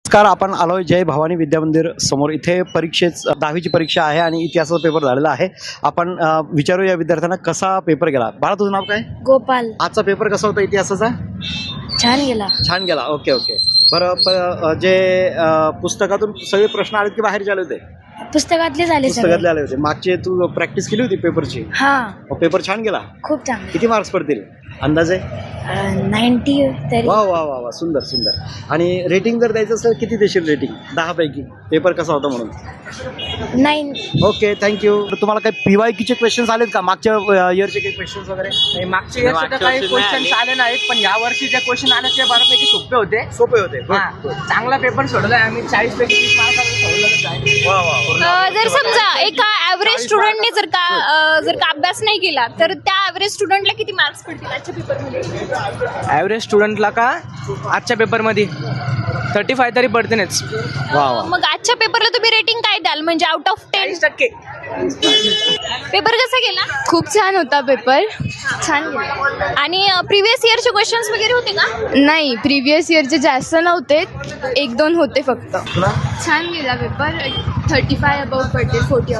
नमस्कार, आपण आलोय जय भवानी विद्या मंदिर समोर. इथे परीक्षेत 10वीची परीक्षा आहे आणि इतिहासाचा पेपर झालेला आहे. आपण विचारू या विद्यार्थ्यांना कसा पेपर गेला. बाळा, तुझं नाव काय? गोपाल. आजचा पेपर कसा होता इतिहासाचा? छान गेला. छान गेला. Okay okay. बरं, जे पुस्तकातून सगळे प्रश्न आले की बाहेरचे आले होते? पुस्तकातले झाले सगळे. पुस्तकातले आले होते. मागचे तू प्रॅक्टिस केली होती पेपरची? हा, पेपर छान गेला. खूप चांगले. किती मार्क्स पडतील अंदाजे? 90 तरी. वा वा वा वा, सुंदर सुंदर. आणि रेटिंग जर द्यायचं असेल किती देशील रेटिंग 10 पैकी? पेपर कसा होता म्हणून. 9. Okay, thank you. तुम्हाला काही पीवायक्यूचे क्वेश्चन्स आलेत का? मागच्या इयरचे काही क्वेश्चन्स वगैरे? मागच्या इयरचे तर काही क्वेश्चन आले नाहीत, पण या वर्षी जे क्वेश्चन आले ते बऱ्यापैकी सोपे होते. सोपे होते. हा, चांगला पेपर सोडलाय आम्ही. 40 पैकी 30 मार्कांनी सोडलेलं आहे. वा वा. जर समजा एका ॲव्हरेज स्टुडंटने जर का अभ्यास नाही केला तर त्या ॲव्हरेज स्टुडंटला किती मार्क्स पडतील आजच्या पेपरमध्ये? ॲव्हरेज स्टुडंटला का आजच्या पेपरमध्ये 35 तरी पडतेच. वा वा. मग आजच्या पेपरला तुम्ही रेटिंग काय द्याल, म्हणजे आउट ऑफ 10? 40%. पेपर कसा गेला? खूप छान होता पेपर. छान गेला. आणि प्रिव्हियस इयरचे क्वेश्चन्स वगैरे होते का? नाही, प्रिव्हियस इयरचे जास्त नव्हते, 1-2 होते फक्त. छान गेला पेपर. 35 अबाउट पडते, 40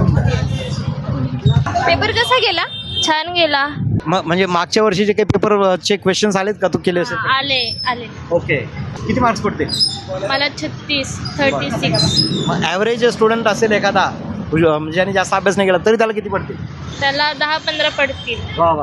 पेपर कसा गेला? छान गेला. म्हणजे मागच्या वर्षीचे काही पेपरचे क्वेश्चन्स आलेत का? तू केले असेल? आले. ओके. किती मार्क्स पडतील? मला 36. ॲव्हरेज स्टुडंट असेल एखादा म्हणजे ज्याने जास्त अभ्यास नाही केला तरी त्याला किती पडतील? त्याला 10-15 पडतील. वा वा.